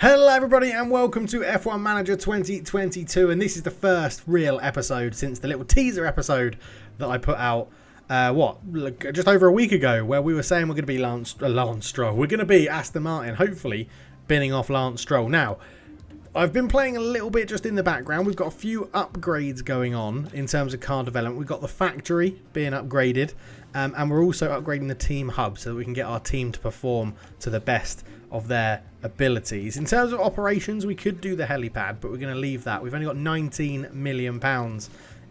Hello everybody and welcome to F1 Manager 2022, and this is the first real episode since the little teaser episode that I put out just over a week ago, where we were saying we're going to be Lance Stroll. We're going to be Aston Martin, hopefully binning off Lance Stroll. Now, I've been playing a little bit just in the background. We've got a few upgrades going on in terms of car development. We've got the factory being upgraded, and we're also upgrading the team hub so that we can get our team to perform to the best of their abilities. In terms of operations, we could do the helipad, but we're going to leave that. We've only got £19 million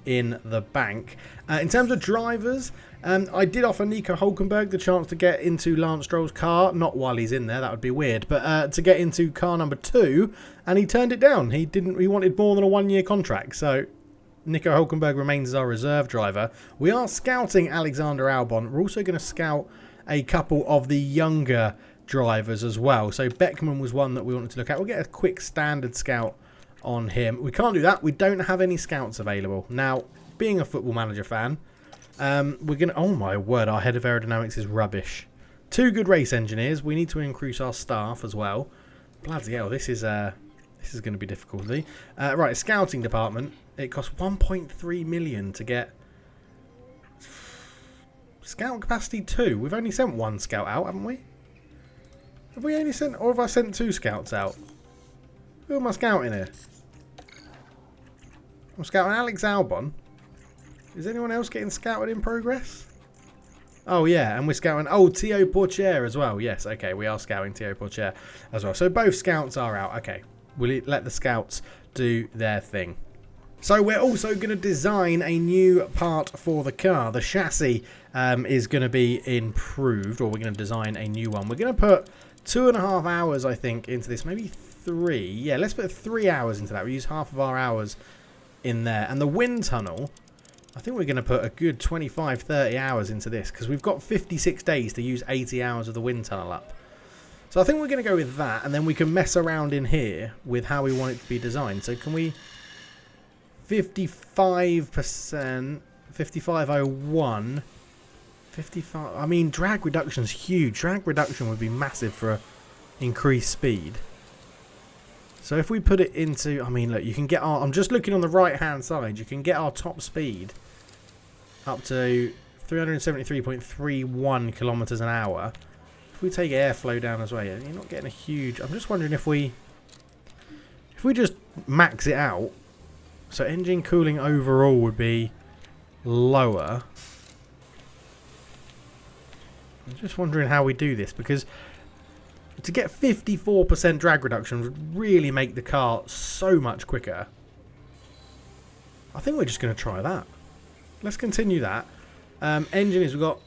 in the bank. In terms of drivers, I did offer Nico Hülkenberg the chance to get into Lance Stroll's car, not while he's in there, that would be weird, but to get into car number 2, and he turned it down. He wanted more than a 1-year contract, so Nico Hülkenberg remains as our reserve driver. We are scouting Alexander Albon. We're also going to scout a couple of the younger drivers as well. So Beckman was one that we wanted to look at. We'll get a quick standard scout on him. We can't do that. We don't have any scouts available. Now, being a Football Manager fan, we're going to... Oh my word, our head of aerodynamics is rubbish. 2 good race engineers. We need to increase our staff as well. Bloody hell, this is going to be difficulty. Right, scouting department. It costs 1.3 million to get scout capacity 2. We've only sent 1 scout out, haven't we? Have we only sent, or have I sent 2 scouts out? Who am I scouting here? I'm scouting Alex Albon. Is anyone else getting scouted in progress? Oh yeah, and we're scouting, Théo Pourchaire as well. Yes, okay, we are scouting Théo Pourchaire as well. So both scouts are out. Okay, we'll let the scouts do their thing. So we're also going to design a new part for the car. The chassis is going to be improved, or we're going to design a new one. We're going to put 2.5 hours, I think, into this. Maybe 3. Yeah, let's put 3 hours into that. We use half of our hours in there. And the wind tunnel, I think we're going to put a good 25, 30 hours into this, because we've got 56 days to use 80 hours of the wind tunnel up. So I think we're going to go with that, and then we can mess around in here with how we want it to be designed. So can we... 55%, 5501, 55. I mean, drag reduction is huge. Drag reduction would be massive for increased speed. So if we put it into, I mean, look, you can get our, I'm just looking on the right hand side, you can get our top speed up to 373.31 kilometers an hour. If we take airflow down as well, you're not getting a huge, I'm just wondering if we just max it out. So engine cooling overall would be lower. I'm just wondering how we do this, because to get 54% drag reduction would really make the car so much quicker. I think we're just going to try that. Let's continue that. Engineers, we've got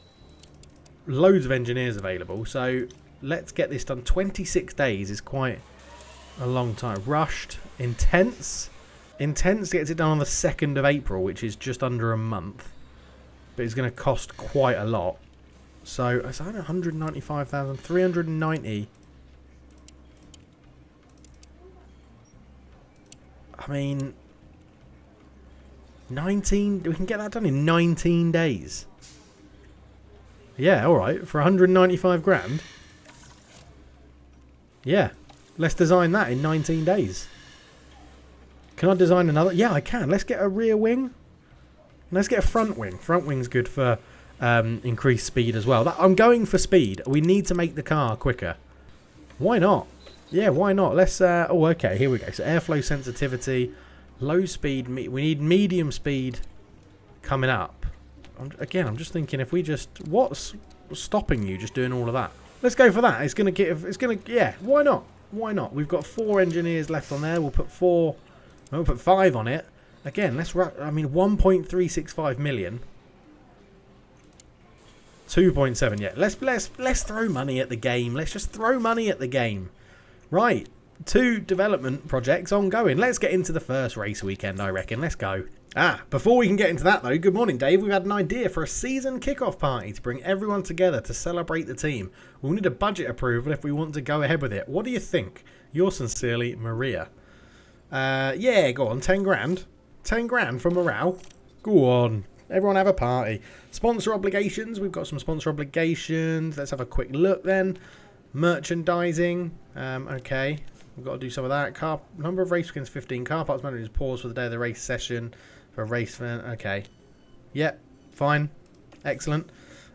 loads of engineers available, so let's get this done. 26 days is quite a long time. Rushed, intense. Intense gets it done on the 2nd of April, which is just under a month. But it's going to cost quite a lot. So, it's only 195,000, 390. I mean, 19, we can get that done in 19 days. Yeah, alright, for 195 grand. Yeah, let's design that in 19 days. Can I design another? Yeah, I can. Let's get a rear wing. Let's get a front wing. Front wing's good for increased speed as well. I'm going for speed. We need to make the car quicker. Why not? Yeah, why not? Let's... oh, okay. Here we go. So airflow sensitivity, low speed. We need medium speed coming up. Again, I'm just thinking if we just... What's stopping you just doing all of that? Let's go for that. It's going to get... It's going to... Yeah, why not? Why not? We've got 4 engineers left on there. We'll put 4... We'll put 5 on it. Again, let's... I mean, 1.365 million. 2.7, yeah. Let's throw money at the game. Let's just throw money at the game. Right. 2 development projects ongoing. Let's get into the first race weekend, I reckon. Let's go. Before we can get into that, though, good morning, Dave. We've had an idea for a season kickoff party to bring everyone together to celebrate the team. We'll need a budget approval if we want to go ahead with it. What do you think? Yours sincerely, Maria. Yeah, go on, 10 grand. 10 grand for morale. Go on. Everyone have a party. Sponsor obligations. We've got some sponsor obligations. Let's have a quick look then. Merchandising. Okay. We've got to do some of that. Number of race weekends 15. Car parts manager is paused for the day of the race session for a race fan. Okay. Yep. Fine. Excellent.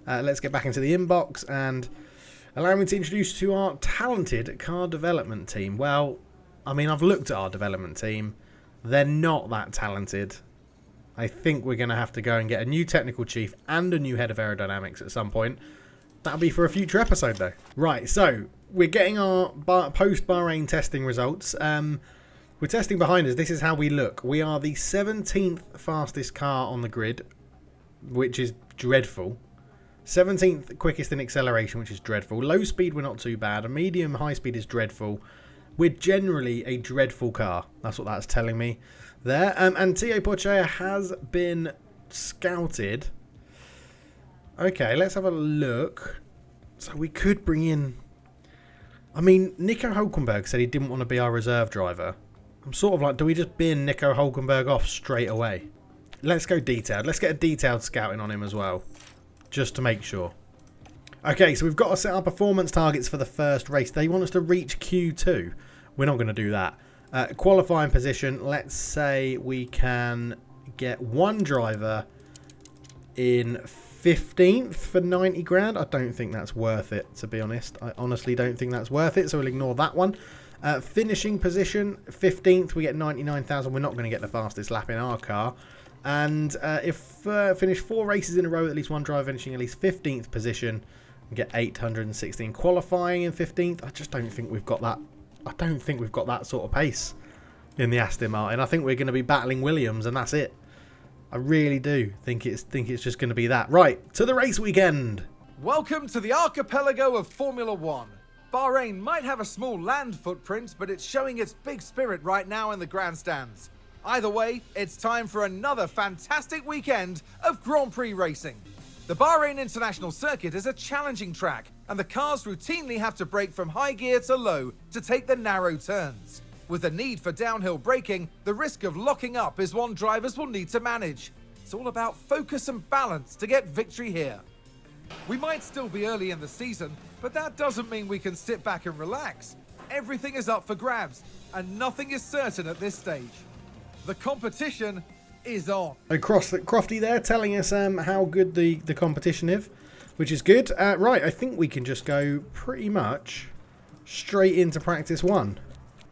Let's get back into the inbox and allow me to introduce you to our talented car development team. Well, I mean, I've looked at our development team. They're not that talented. I think we're going to have to go and get a new technical chief and a new head of aerodynamics at some point. That'll be for a future episode, though. Right, so we're getting our post-Bahrain testing results. We're testing behind us. This is how we look. We are the 17th fastest car on the grid, which is dreadful. 17th quickest in acceleration, which is dreadful. Low speed, we're not too bad. A medium high speed is dreadful. We're generally a dreadful car. That's what that's telling me there. And Tio Porchea has been scouted. Okay, let's have a look. So we could bring in... I mean, Nico Hulkenberg said he didn't want to be our reserve driver. I'm sort of like, do we just bin Nico Hulkenberg off straight away? Let's go detailed. Let's get a detailed scouting on him as well, just to make sure. Okay, so we've got to set our performance targets for the first race. They want us to reach Q2. We're not going to do that. Qualifying position, let's say we can get one driver in 15th for 90 grand. I don't think that's worth it, to be honest. I honestly don't think that's worth it, so we'll ignore that one. Finishing position, 15th, we get 99,000. We're not going to get the fastest lap in our car. And if finish 4 races in a row with at least one driver finishing at least 15th position, we get 816. Qualifying in 15th, I just don't think we've got that. I don't think we've got that sort of pace in the Aston Martin. I think we're going to be battling Williams, and that's it. I really do think it's just going to be that. Right, to the race weekend. Welcome to the archipelago of Formula One. Bahrain might have a small land footprint, but it's showing its big spirit right now in the grandstands. Either way, it's time for another fantastic weekend of Grand Prix racing. The Bahrain International Circuit is a challenging track, and the cars routinely have to brake from high gear to low to take the narrow turns. With the need for downhill braking, the risk of locking up is one drivers will need to manage. It's all about focus and balance to get victory here. We might still be early in the season, but that doesn't mean we can sit back and relax. Everything is up for grabs, and nothing is certain at this stage. The competition is on. Crofty there telling us how good the competition is, which is good. Right, I think we can just go pretty much straight into practice one.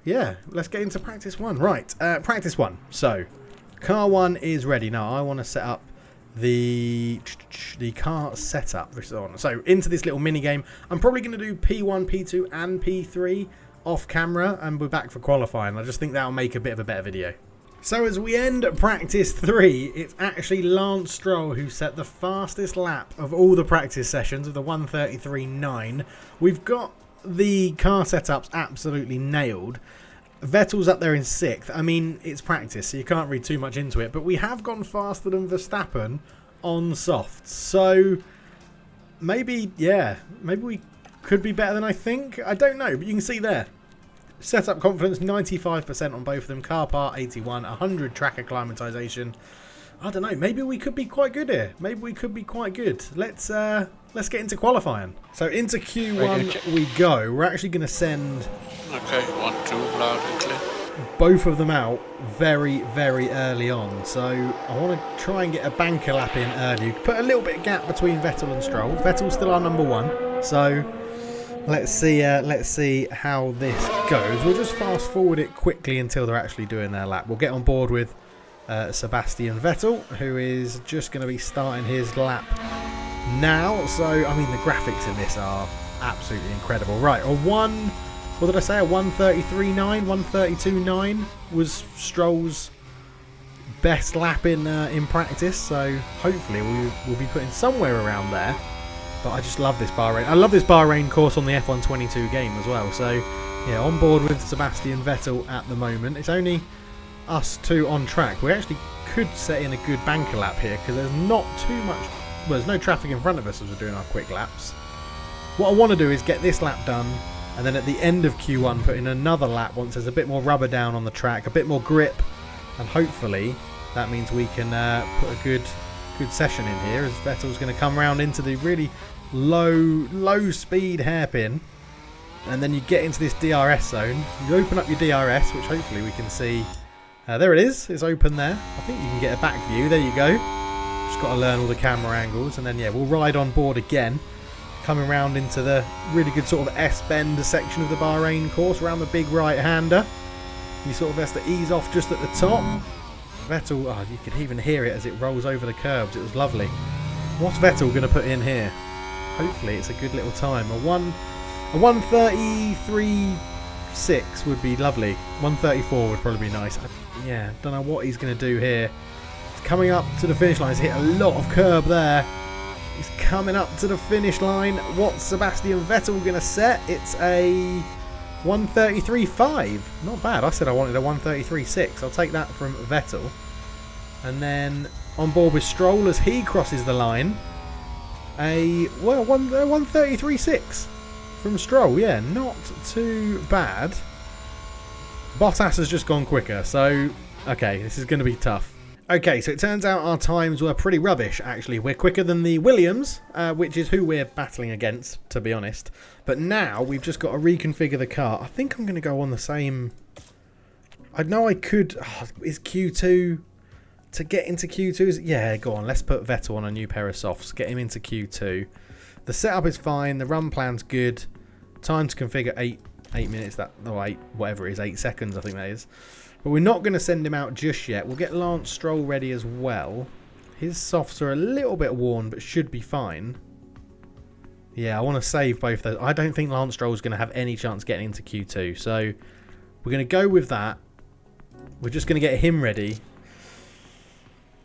Yeah, let's get into practice one. Right, practice one. So, car one is ready. Now, I want to set up the car setup. So, into this little mini game. I'm probably going to do P1, P2, and P3 off camera, and we're back for qualifying. I just think that'll make a bit of a better video. So as we end practice 3, it's actually Lance Stroll who set the fastest lap of all the practice sessions of the 1:33.9. We've got the car setups absolutely nailed. Vettel's up there in 6th. I mean, it's practice, so you can't read too much into it. But we have gone faster than Verstappen on softs. So maybe, yeah, maybe we could be better than I think. I don't know, but you can see there. Setup confidence 95% on both of them. Car part 81, 100 track acclimatization. I don't know. Maybe we could be quite good here. Maybe we could be quite good. Let's get into qualifying. So into Q1 we go. We're actually going to send. Okay, 1, 2, loud and clear. Both of them out very, very early on. So I want to try and get a banker lap in early. Put a little bit of gap between Vettel and Stroll. Vettel's still our number 1. So. Let's see how this goes. We'll just fast forward it quickly until they're actually doing their lap. We'll get on board with Sebastian Vettel, who is just going to be starting his lap now. So, I mean, the graphics in this are absolutely incredible. Right, what did I say? A 1:33.9, 1:32.9 was Stroll's best lap in practice. So, hopefully, we'll be putting somewhere around there. But I just love this Bahrain. I love this Bahrain course on the F1 22 game as well. So, yeah, on board with Sebastian Vettel at the moment. It's only us two on track. We actually could set in a good banker lap here because there's not too much... Well, there's no traffic in front of us as we're doing our quick laps. What I want to do is get this lap done and then at the end of Q1 put in another lap once there's a bit more rubber down on the track, a bit more grip, and hopefully that means we can put a good session in here as Vettel's going to come round into the really low speed hairpin. And then you get into this DRS zone. You open up your DRS, which hopefully we can see. There it is. It's open there. I think you can get a back view. There you go. Just got to learn all the camera angles. And then, yeah, we'll ride on board again. Coming round into the really good sort of S-bend section of the Bahrain course. Around the big right-hander. You sort of have to ease off just at the top. Vettel, oh, you could even hear it as it rolls over the curbs. It was lovely. What's Vettel going to put in here? Hopefully it's a good little time. A 1:33.6 would be lovely. 1:34 would probably be nice. Yeah, don't know what he's going to do here. He's coming up to the finish line. He's hit a lot of curb there. He's coming up to the finish line. What's Sebastian Vettel going to set? It's a 1:33.5. Not bad. I said I wanted a 1:33.6. I'll take that from Vettel. And then on board with Stroll as he crosses the line. A 1:33.6 from Stroll. Yeah, not too bad. Bottas has just gone quicker. So, okay, this is going to be tough. Okay, so it turns out our times were pretty rubbish, actually. We're quicker than the Williams, which is who we're battling against, to be honest. But now we've just got to reconfigure the car. I think I'm going to go on the same... I know I could... Oh, is Q2... To get into Q2... Yeah, go on. Let's put Vettel on a new pair of softs. Get him into Q2. The setup is fine. The run plan's good. Time to configure 8 minutes. Whatever it is. 8 seconds, I think that is. But we're not going to send him out just yet. We'll get Lance Stroll ready as well. His softs are a little bit worn, but should be fine. Yeah, I want to save both those. I don't think Lance Stroll's going to have any chance getting into Q2. So we're going to go with that. We're just going to get him ready.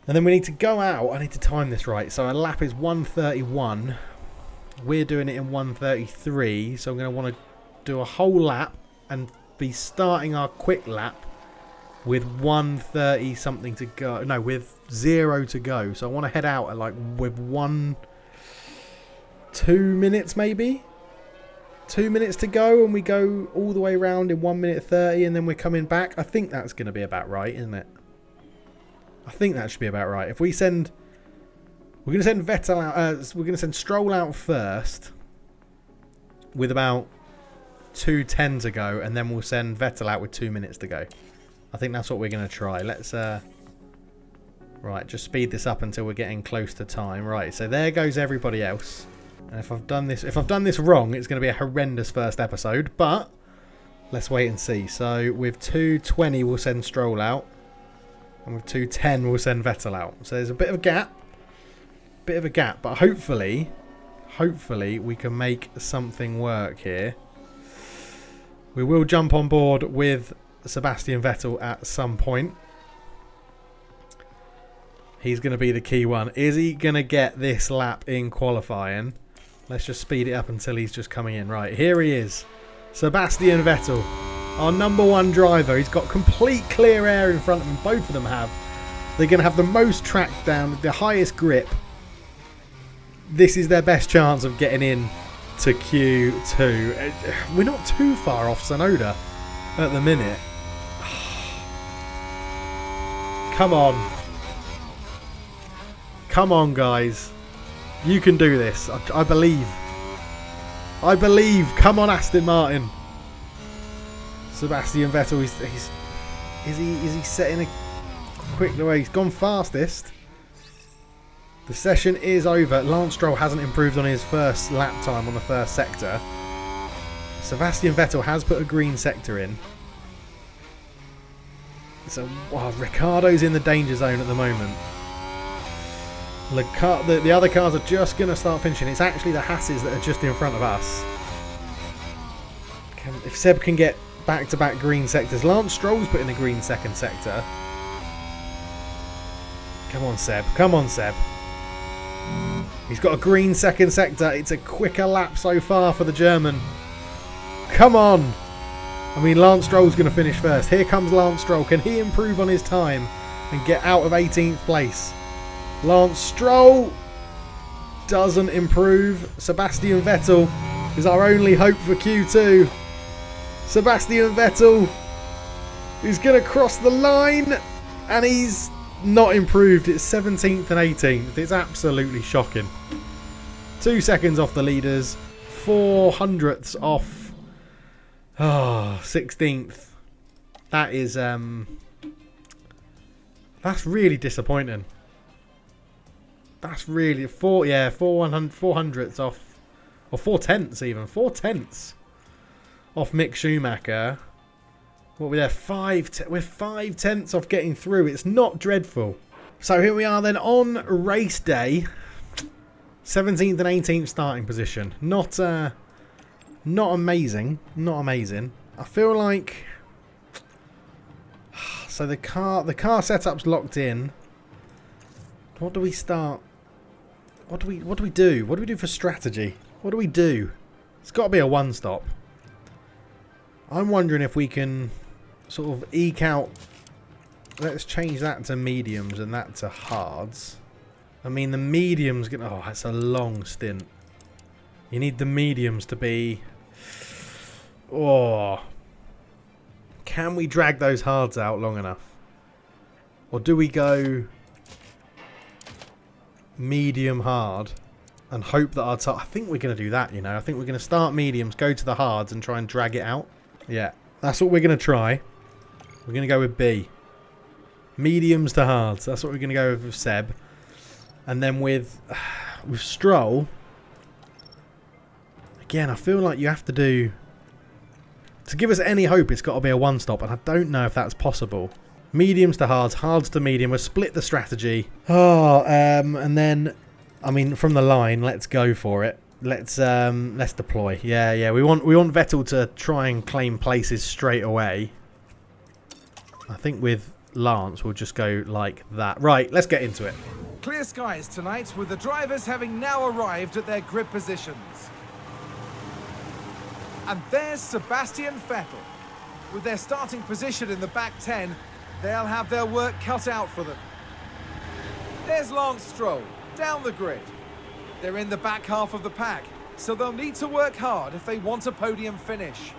And then we need to go out. I need to time this right. So our lap is 1:31. We're doing it in 1:33. So I'm going to want to do a whole lap and be starting our quick lap with 1:30 something to go. No, with 0 to go. So I want to head out at like with 2 minutes maybe. 2 minutes to go, and we go all the way around in 1:30, and then we're coming back. I think that's going to be about right, isn't it? I think that should be about right. If we send... We're going to send Vettel out... we're going to send Stroll out first with about 2:10 to go, and then we'll send Vettel out with 2 minutes to go. I think that's what we're going to try. Let's... Right, just speed this up until we're getting close to time. Right, so there goes everybody else. And if I've done this wrong, it's going to be a horrendous first episode, but let's wait and see. So with 2:20 we'll send Stroll out, and with 2:10 we'll send Vettel out. So there's a bit of a gap. But hopefully we can make something work here. We will jump on board with Sebastian Vettel at some point. He's going to be the key one. Is he going to get this lap in qualifying? Let's just speed it up until he's just coming in. Right, here he is. Sebastian Vettel, our number one driver. He's got complete clear air in front of him. Both of them have. They're going to have the most track down, the highest grip. This is their best chance of getting in to Q2. We're not too far off Sonoda at the minute. Come on. Come on, guys. You can do this. I believe. I believe. Come on, Aston Martin. Sebastian Vettel. Is he setting a quick way? He's gone fastest. The session is over. Lance Stroll hasn't improved on his first lap time on the first sector. Sebastian Vettel has put a green sector in. So, wow, Ricciardo's in the danger zone at the moment. The other cars are just going to start finishing. It's actually the Haas's that are just in front of us. If Seb can get back-to-back green sectors. Lance Stroll's put in a green second sector. Come on, Seb. Come on, Seb. He's got a green second sector. It's a quicker lap so far for the German. Come on. I mean, Lance Stroll's going to finish first. Here comes Lance Stroll. Can he improve on his time and get out of 18th place? Lance Stroll doesn't improve. Sebastian Vettel is our only hope for Q2. Sebastian Vettel is going to cross the line, and he's not improved. It's 17th and 18th. It's absolutely shocking. 2 seconds off the leaders, 4 hundredths off Oh, 16th. That is that's really disappointing. That's really 4/100ths off, or 4/10ths even, 4/10ths off Mick Schumacher. What we're there, we're 5/10ths off getting through. It's not dreadful. So here we are then on race day, 17th and 18th starting position. Not amazing, not amazing. I feel like so the car setup's locked in. What do we start? What do we do? What do we do for strategy? What do we do? It's got to be a one stop. I'm wondering if we can sort of eke out. Let's change that to mediums and that to hards. I mean, the mediums gonna. Oh, that's a long stint. You need the mediums to be. Oh, can we drag those hards out long enough, or do we go medium hard and hope that our I think we're going to do that, you know. I think we're going to start mediums, go to the hards and try and drag it out. Yeah, that's what we're going to try. We're going to go with B. Mediums to hards. That's what we're going to go with Seb. And then with Stroll, again, I feel like you have to do... To give us any hope, it's got to be a one-stop, and I don't know if that's possible. Mediums to hards, hards to medium. We'll split the strategy. Oh, and then, I mean, from the line, let's go for it. Let's deploy. Yeah. We want Vettel to try and claim places straight away. I think with Lance, we'll just go like that. Right, let's get into it. Clear skies tonight, with the drivers having now arrived at their grid positions. And there's Sebastian Vettel. With their starting position in the back 10, they'll have their work cut out for them. There's Lance Stroll, down the grid. They're in the back half of the pack, so they'll need to work hard if they want a podium finish.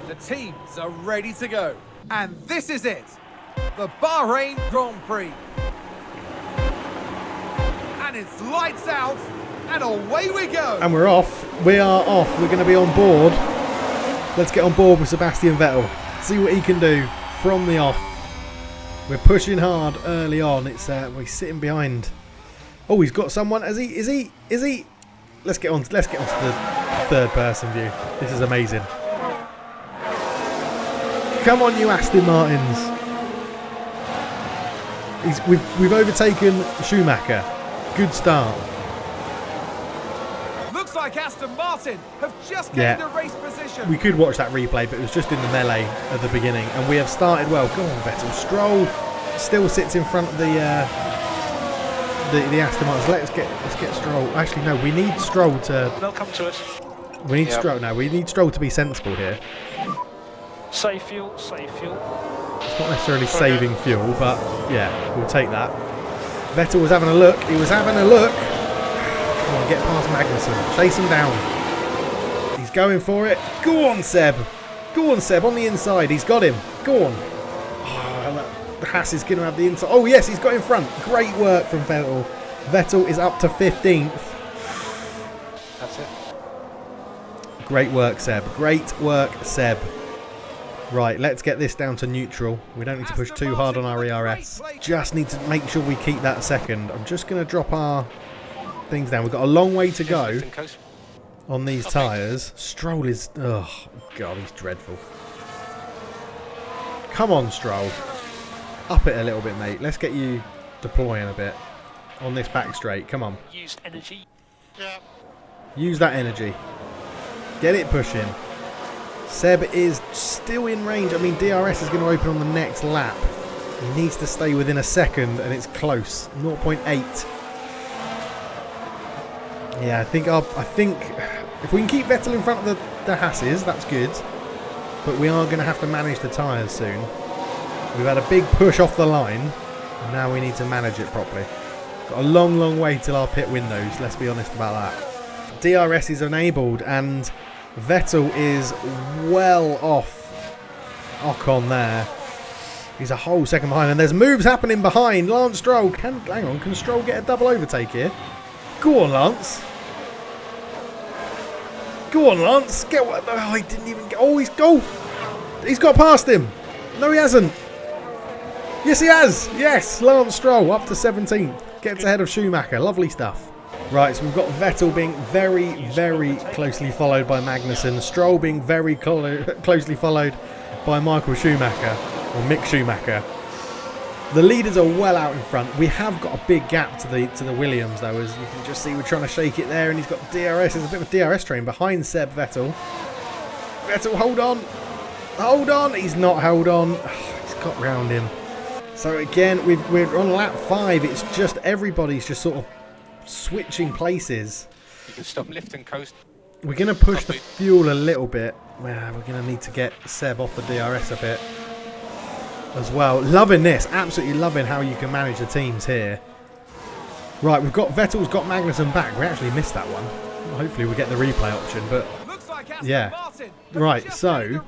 The teams are ready to go. And this is it, the Bahrain Grand Prix. And it's lights out, and away we go. And we're off. We are off. We're going to be on board. Let's get on board with Sebastian Vettel. See what he can do from the off. We're pushing hard early on. It's we're sitting behind. Oh, he's got someone. Is he? Let's get on to the third person view. This is amazing. Come on, you Aston Martins. We've overtaken Schumacher. Good start. Looks like Aston Martin have just gained a race position. We could watch that replay, but it was just in the melee at the beginning, and we have started well. Go on, Vettel. Stroll still sits in front of the Aston Martins. Let's get Stroll. Actually, no, we need Stroll to. They'll come to us. We need Stroll. No, we need Stroll to be sensible here. Save fuel, save fuel. It's not necessarily saving fuel, but yeah, we'll take that. Vettel was having a look. He was having a look. Come on, get past Magnussen. Chase him down. He's going for it. Go on, Seb. Go on, Seb. On the inside. He's got him. Go on. Oh, the Haas is going to have the inside. Oh, yes, he's got in front. Great work from Vettel. Vettel is up to 15th. That's it. Great work, Seb. Great work, Seb. Right, let's get this down to neutral. We don't need to push too hard on our ERS. Just need to make sure we keep that second. I'm just going to drop our things down. We've got a long way to go on these tyres. Stroll is... Oh, God, he's dreadful. Come on, Stroll. Up it a little bit, mate. Let's get you deploying a bit on this back straight. Come on. Use energy. Yeah. Use that energy. Get it pushing. Seb is still in range. I mean, DRS is going to open on the next lap. He needs to stay within a second, and it's close. 0.8. Yeah, I think if we can keep Vettel in front of the Haas's, that's good. But we are going to have to manage the tyres soon. We've had a big push off the line, and now we need to manage it properly. Got a long, long way till our pit windows. Let's be honest about that. DRS is enabled, and Vettel is well off Ocon there. He's a whole second behind, and there's moves happening behind. Lance Stroll, can Stroll get a double overtake here? Go on, Lance. Go on, Lance. Get what? Oh, he didn't even get... Oh, he's got past him. No, he hasn't. Yes, he has. Yes, Lance Stroll up to 17th. Gets ahead of Schumacher. Lovely stuff. Right, so we've got Vettel being very, very closely followed by Magnussen. Stroll being very closely followed by Michael Schumacher, or Mick Schumacher. The leaders are well out in front. We have got a big gap to the Williams, though, as you can just see. We're trying to shake it there, and he's got DRS. There's a bit of a DRS train behind Seb Vettel. Vettel, hold on. Hold on. He's not held on. He's got round him. So again, we're on lap 5. It's just everybody's just sort of switching places. You can stop lift and coast. We're going to push the fuel a little bit. Well, we're going to need to get Seb off the DRS a bit as well. Loving this. Absolutely loving how you can manage the teams here. Right, we've got Vettel's got Magnussen back. We actually missed that one. Well, hopefully we get the replay option, but yeah. Right, so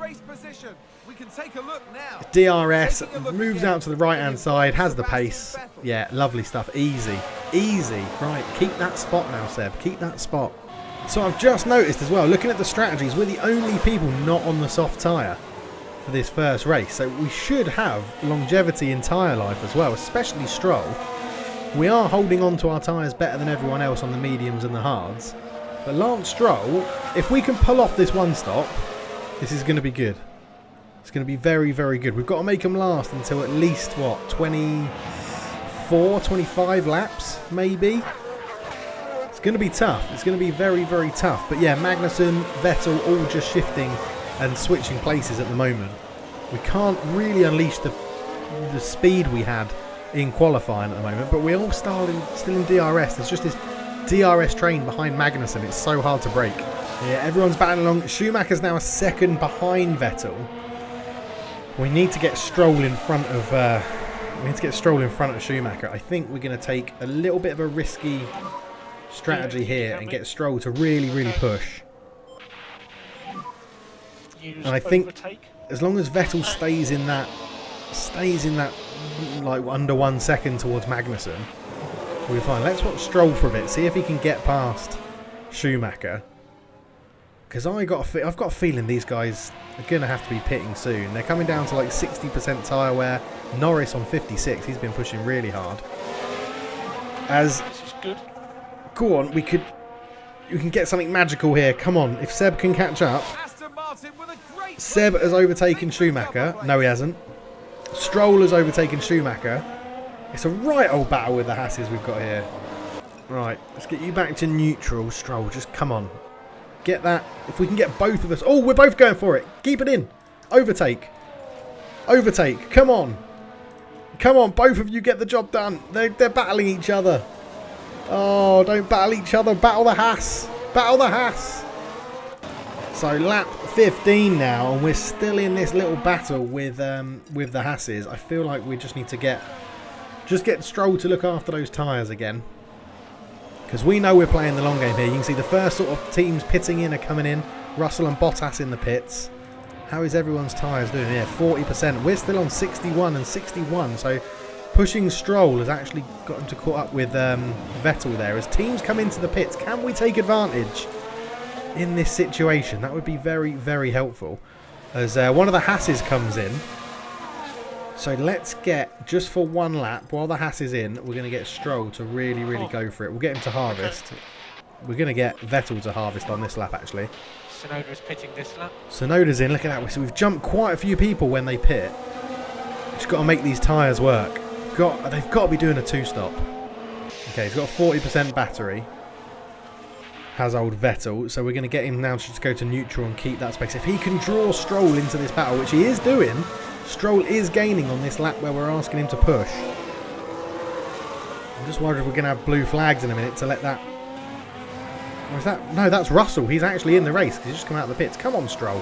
can take a look now. DRS moves out to the right hand side, has the pace. Yeah, lovely stuff. Easy. Easy. Right, keep that spot now, Seb. Keep that spot. So I've just noticed as well, looking at the strategies, we're the only people not on the soft tyre for this first race. So we should have longevity in tyre life as well, especially Stroll. We are holding on to our tyres better than everyone else on the mediums and the hards. But Lance Stroll, if we can pull off this one stop, this is going to be good. It's going to be very, very good. We've got to make them last until at least, what, 24, 25 laps, maybe? It's going to be tough. It's going to be very, very tough. But yeah, Magnussen, Vettel, all just shifting and switching places at the moment. We can't really unleash the speed we had in qualifying at the moment, but we're all still in DRS. There's just this DRS train behind Magnussen. It's so hard to break. Yeah, everyone's battling along. Schumacher's now a second behind Vettel. We need to get Stroll in front of. Schumacher. I think we're going to take a little bit of a risky strategy here and get Stroll to really, really push. And I think as long as Vettel stays in that like under 1 second towards Magnussen, we'll be fine. Let's watch Stroll for a bit. See if he can get past Schumacher. Because I've got a feeling these guys are going to have to be pitting soon. They're coming down to like 60% tyre wear. Norris on 56. He's been pushing really hard. This is good. Go on, we can get something magical here. Come on, if Seb can catch up. Aston Martin with a great Seb has overtaken Schumacher. No, he hasn't. Stroll has overtaken Schumacher. It's a right old battle with the Hasses we've got here. Right, let's get you back to neutral, Stroll. Just come on. Get that. If we can get both of us. Oh, we're both going for it. Keep it in. Overtake. Overtake. Come on. Come on, both of you get the job done. They're battling each other. Oh, don't battle each other. Battle the Haas. Battle the Haas. So lap 15 now, and we're still in this little battle with the Hasses. I feel like we just need to get Stroll to look after those tyres again. Because we know we're playing the long game here. You can see the first sort of teams pitting in are coming in. Russell and Bottas in the pits. How is everyone's tyres doing? Yeah, 40%. We're still on 61 and 61. So pushing Stroll has actually got him to caught up with Vettel there. As teams come into the pits, can we take advantage in this situation? That would be very, very helpful. As one of the Hasses comes in. So let's get, just for one lap, while the Haas is in, we're going to get Stroll to really, really go for it. We'll get him to harvest. We're going to get Vettel to harvest on this lap, actually. Sonoda's pitting this lap. Sonoda's in. Look at that. So we've jumped quite a few people when they pit. Just got to make these tyres work. They've got to be doing a two-stop. Okay, he's got a 40% battery. Has old Vettel. So we're going to get him now to just go to neutral and keep that space. If he can draw Stroll into this battle, which he is doing... Stroll is gaining on this lap where we're asking him to push. I'm just wondering if we're going to have blue flags in a minute to let that... Or is that... No, that's Russell. He's actually in the race. He's just come out of the pits. Come on, Stroll.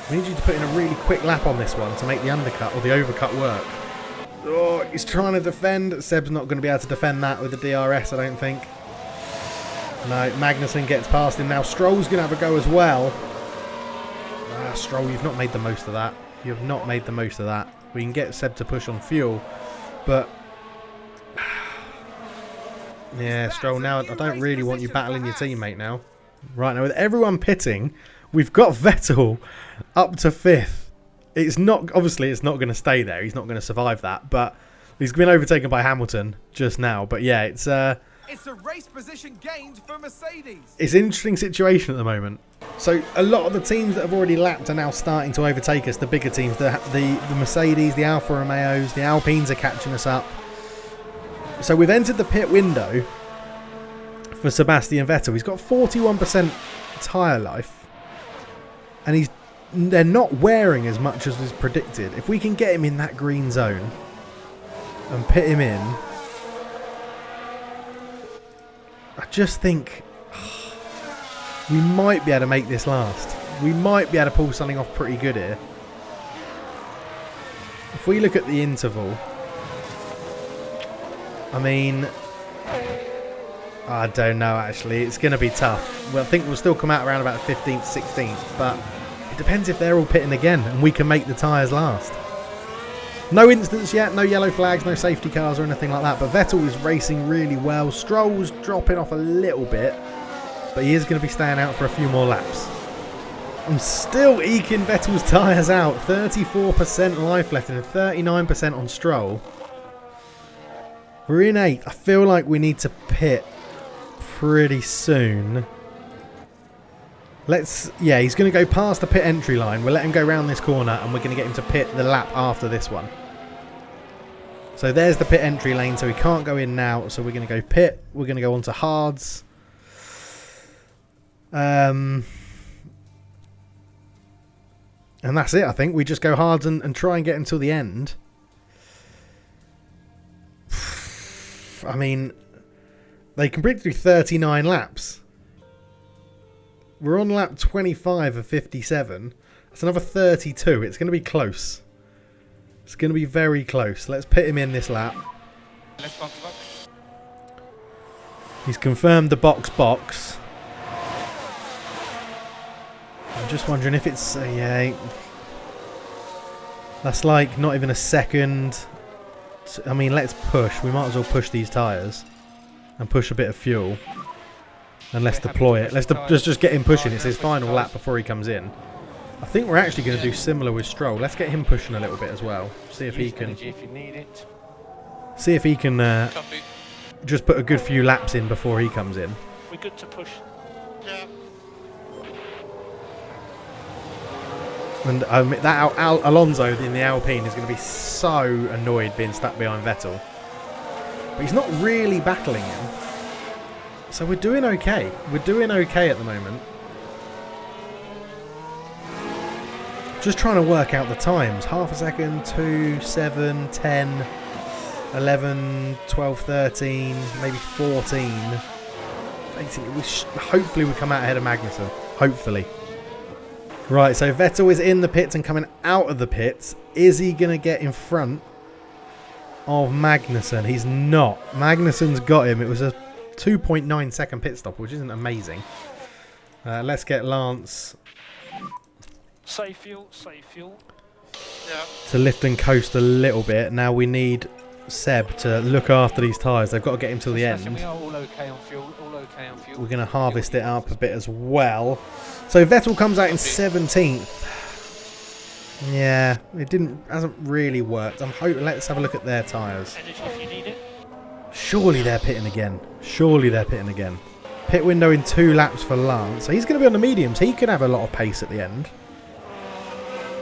We need you to put in a really quick lap on this one to make the undercut or the overcut work. Oh, he's trying to defend. Seb's not going to be able to defend that with the DRS, I don't think. No, Magnussen gets past him. Now Stroll's going to have a go as well. Ah, Stroll, you've not made the most of that. You have not made the most of that. We can get Seb to push on fuel, but yeah, Stroll, now I don't really want you battling your teammate now. Right now, with everyone pitting, we've got Vettel up to 5th. It's not, obviously, it's not going to stay there. He's not going to survive that, but he's been overtaken by Hamilton just now. But yeah, it's a race position gained for Mercedes. It's an interesting situation at the moment. So a lot of the teams that have already lapped are now starting to overtake us. The bigger teams, the Mercedes, the Alfa Romeos, the Alpines are catching us up. So we've entered the pit window for Sebastian Vettel. He's got 41% tyre life, and they're not wearing as much as was predicted. If we can get him in that green zone and pit him in, I just think we might be able to make this last. We might be able to pull something off pretty good here. If we look at the interval, I mean, I don't know actually. It's going to be tough. Well, I think we'll still come out around about 15th, 16th, but it depends if they're all pitting again and we can make the tyres last. No incidents yet, no yellow flags, no safety cars or anything like that, but Vettel is racing really well. Stroll's dropping off a little bit, but he is going to be staying out for a few more laps. I'm still eking Vettel's tyres out. 34% life left and 39% on Stroll. We're in 8th. I feel like we need to pit pretty soon. Yeah, he's going to go past the pit entry line. We'll let him go round this corner and we're going to get him to pit the lap after this one. So there's the pit entry lane, so he can't go in now. So we're going to go pit. We're going to go on to hards. And that's it, I think. We just go hards and try and get until the end. I mean, they can predict through 39 laps. We're on lap 25 of 57. That's another 32. It's going to be close. It's going to be very close. Let's pit him in this lap. He's confirmed the box. I'm just wondering if it's... yeah. That's like not even a second. I mean, let's push. We might as well push these tyres. And push a bit of fuel. And let's deploy it. Let's just get him pushing. It's his final lap before he comes in. I think we're actually going to do similar with Stroll. Let's get him pushing a little bit as well. See if he can. See if he can just put a good few laps in before he comes in. We're good to push. Yeah. And that Alonso in the Alpine is going to be so annoyed being stuck behind Vettel. But he's not really battling him. So we're doing okay. We're doing okay at the moment. Just trying to work out the times. Half a second, 2, 7, 10, 11, 12, 13, maybe 14. 18. Hopefully we come out ahead of Magnussen. Hopefully. Right, so Vettel is in the pits and coming out of the pits. Is he going to get in front of Magnussen? He's not. Magnussen's got him. It was a 2.9 second pit stop, which isn't amazing. Let's get Lance Safe fuel. Yeah. to lift and coast a little bit. Now we need Seb to look after these tyres. They've got to get him till the end. We are all okay on fuel. We're going to harvest it up a bit as well. So Vettel comes out in 17th. Yeah, hasn't really worked. I'm hoping. Let's have a look at their tyres. If you need it. Surely they're pitting again. Pit window in 2 laps for Lance. So he's going to be on the mediums. He could have a lot of pace at the end.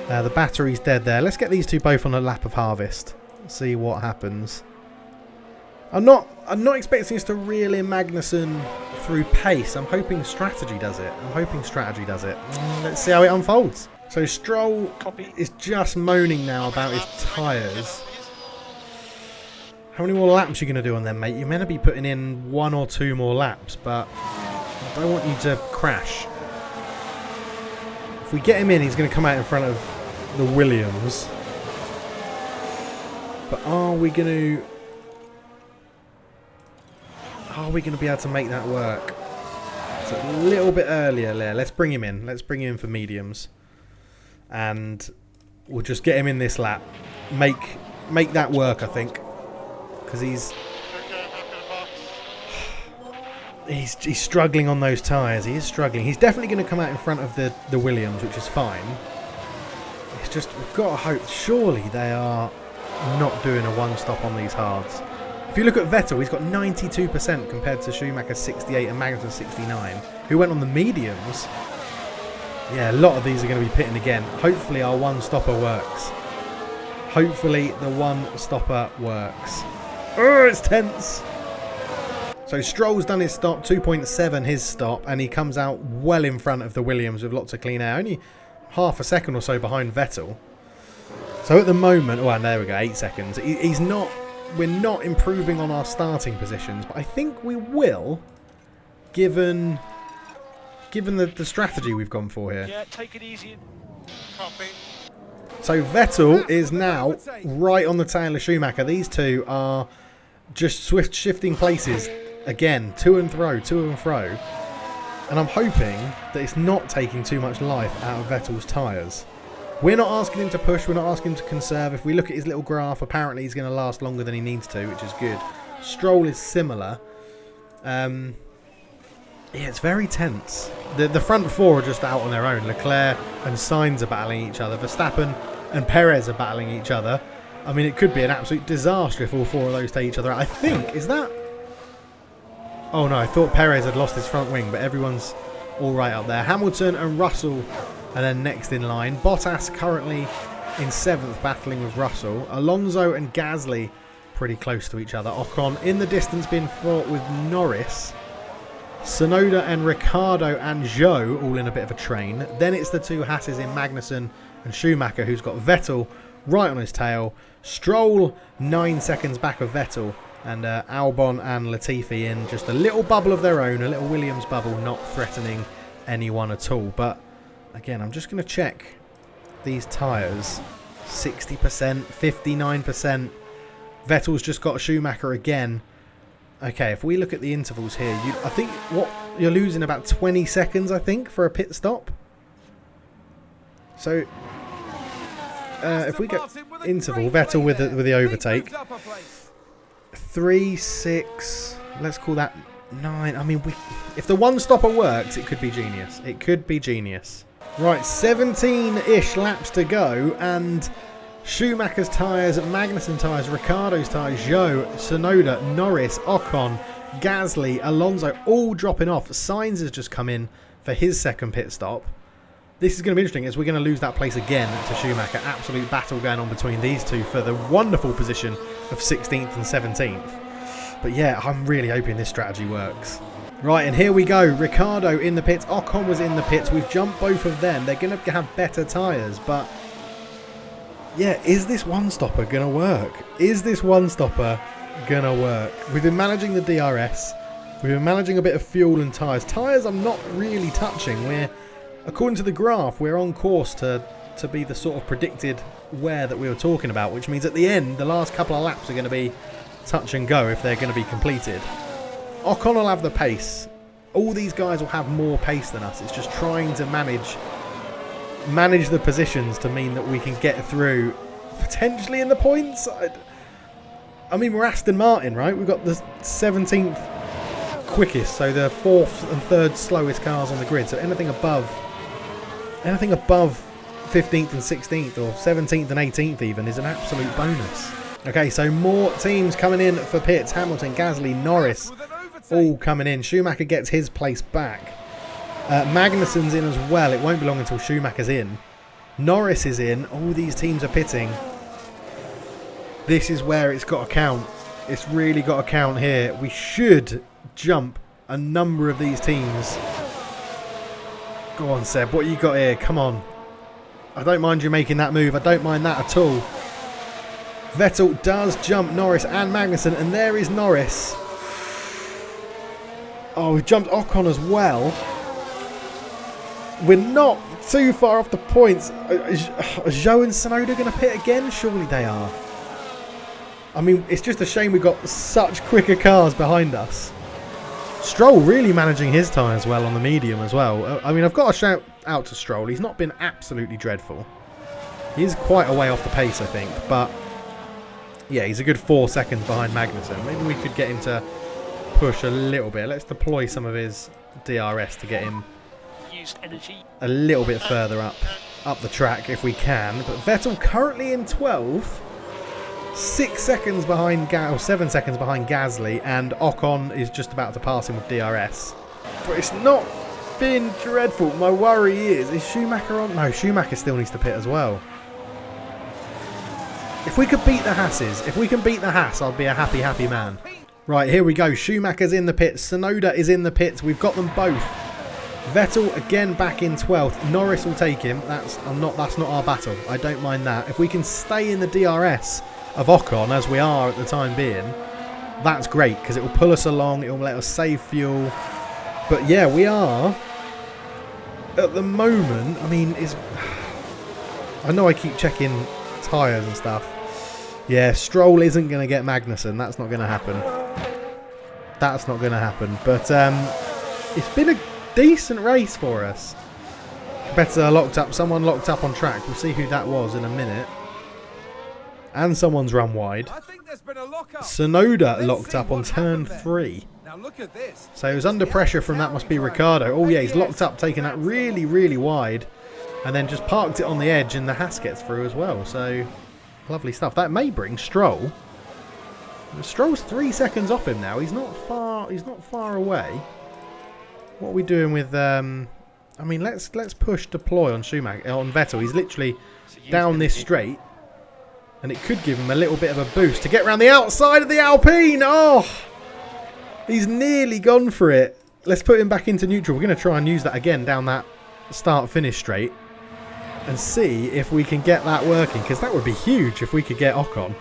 The battery's dead there. Let's get these two both on a lap of harvest. See what happens. I'm not expecting us to reel in Magnussen through pace. I'm hoping strategy does it. Let's see how it unfolds. So Stroll is just moaning now about his tyres. How many more laps are you going to do on them, mate? You're meant to be putting in 1 or 2 more laps, but I don't want you to crash. If we get him in, he's going to come out in front of the Williams. But are we going to be able to make that work? It's a little bit earlier there. Let's bring him in. Let's bring him in for mediums. And we'll just get him in this lap. Make that work, I think. Because He's struggling on those tyres. He is struggling. He's definitely going to come out in front of the Williams, which is fine. It's just, we've got to hope. Surely they are not doing a one-stop on these hards. If you look at Vettel, he's got 92% compared to Schumacher's 68 and Magnussen's 69, who went on the mediums. Yeah, a lot of these are going to be pitting again. Hopefully our one-stopper works. Hopefully the one-stopper works. Oh, it's tense. So Stroll's done his stop, 2.7 his stop, and he comes out well in front of the Williams with lots of clean air. Only half a second or so behind Vettel. So at the moment, well, there we go, 8 seconds. He's not, we're not improving on our starting positions, but I think we will, given the strategy we've gone for here. Yeah, take it easy. Copy. So Vettel is now right on the tail of Schumacher. These two are just swift shifting places again, to and fro. And I'm hoping that it's not taking too much life out of Vettel's tyres. We're not asking him to push, we're not asking him to conserve. If we look at his little graph, apparently he's going to last longer than he needs to, which is good. Stroll is similar. Yeah, it's very tense. The front four are just out on their own. Leclerc and Sainz are battling each other. Verstappen and Perez are battling each other. I mean, it could be an absolute disaster if all four of those take each other out. I think, is that... Oh no, I thought Perez had lost his front wing, but everyone's all right up there. Hamilton and Russell are then next in line. Bottas currently in 7th, battling with Russell. Alonso and Gasly pretty close to each other. Ocon in the distance being fought with Norris. Tsunoda and Ricciardo and Zhou all in a bit of a train. Then it's the two Haases in Magnussen and Schumacher, who's got Vettel right on his tail. Stroll 9 seconds back of Vettel. And Albon and Latifi in just a little bubble of their own, a little Williams bubble, not threatening anyone at all. But again, I'm just going to check these tyres. 60%, 59%. Vettel's just got a Schumacher again. Okay, if we look at the intervals here, I think what you're losing about 20 seconds, I think, for a pit stop. So if we get interval, Vettel with the overtake. 3, 6, let's call that 9. I mean, if the one-stopper works, it could be genius. It could be genius. Right, 17-ish laps to go, and Schumacher's tyres, Magnussen tyres, Ricciardo's tyres, Zhou, Tsunoda, Norris, Ocon, Gasly, Alonso, all dropping off. Sainz has just come in for his second pit stop. This is going to be interesting as we're going to lose that place again to Schumacher. Absolute battle going on between these two for the wonderful position of 16th and 17th. But yeah, I'm really hoping this strategy works. Right, and here we go. Ricciardo in the pits. Ocon was in the pits. We've jumped both of them. They're going to have better tyres. But yeah, is this one-stopper going to work? Is this one-stopper going to work? We've been managing the DRS. We've been managing a bit of fuel and tyres. Tyres I'm not really touching. According to the graph, we're on course to be the sort of predicted wear that we were talking about, which means at the end, the last couple of laps are going to be touch and go if they're going to be completed. Ocon will have the pace. All these guys will have more pace than us. It's just trying to manage the positions to mean that we can get through potentially in the points. I mean, we're Aston Martin, right? We've got the 17th quickest, so the 4th and 3rd slowest cars on the grid. So anything above 15th and 16th or 17th and 18th even is an absolute bonus. Okay, so more teams coming in for pits. Hamilton, Gasly, Norris all coming in. Schumacher gets his place back. Magnussen's in as well. It won't be long until Schumacher's in. Norris is in. All these teams are pitting. This is where it's got to count. It's really got to count here. We should jump a number of these teams. Go on, Seb. What you got here? Come on. I don't mind you making that move. I don't mind that at all. Vettel does jump Norris and Magnussen, and there is Norris. Oh, we've jumped Ocon as well. We're not too far off the points. Is Zhou and Tsunoda going to pit again? Surely they are. I mean, it's just a shame we've got such quicker cars behind us. Stroll really managing his tyres well on the medium as well. I mean, I've got to shout out to Stroll. He's not been absolutely dreadful. He is quite a way off the pace, I think. But, yeah, he's a good 4 seconds behind Magnussen. Maybe we could get him to push a little bit. Let's deploy some of his DRS to get him Use energy. a little bit further up the track if we can. But Vettel currently in 12th, 6 seconds behind or 7 seconds behind Gasly, and Ocon is just about to pass him with DRS. But it's not been dreadful. My worry is Schumacher on? No, Schumacher still needs to pit as well. If we could beat the Haas's, if we can beat the Haas, I'll be a happy, happy man. Right, here we go. Schumacher's in the pits. Tsunoda is in the pits. We've got them both. Vettel again back in 12th. Norris will take him. That's not our battle. I don't mind that. If we can stay in the DRS of Ocon as we are at the time being, that's great because it will pull us along. It will let us save fuel. But yeah, we are at the moment. I mean, I know I keep checking tyres and stuff. Yeah, Stroll isn't going to get Magnussen. That's not going to happen. That's not going to happen. But it's been a decent race for us. Competitor locked up. Someone locked up on track. We'll see who that was in a minute. And someone's run wide. I think there's been a lock-up. Tsunoda locked up on turn 3. Now look at this. So he was under pressure from that must be Ricciardo. Oh yeah, he's locked up, taking that really, really wide. And then just parked it on the edge and the Haas gets through as well. So, lovely stuff. That may bring Stroll. Stroll's 3 seconds off him now. He's not far away. What are we doing with... I mean, let's push deploy on Schumacher, on Vettel. He's literally down this straight. And it could give him a little bit of a boost to get around the outside of the Alpine. Oh! He's nearly gone for it. Let's put him back into neutral. We're going to try and use that again down that start-finish straight. And see if we can get that working. Because that would be huge if we could get Ocon.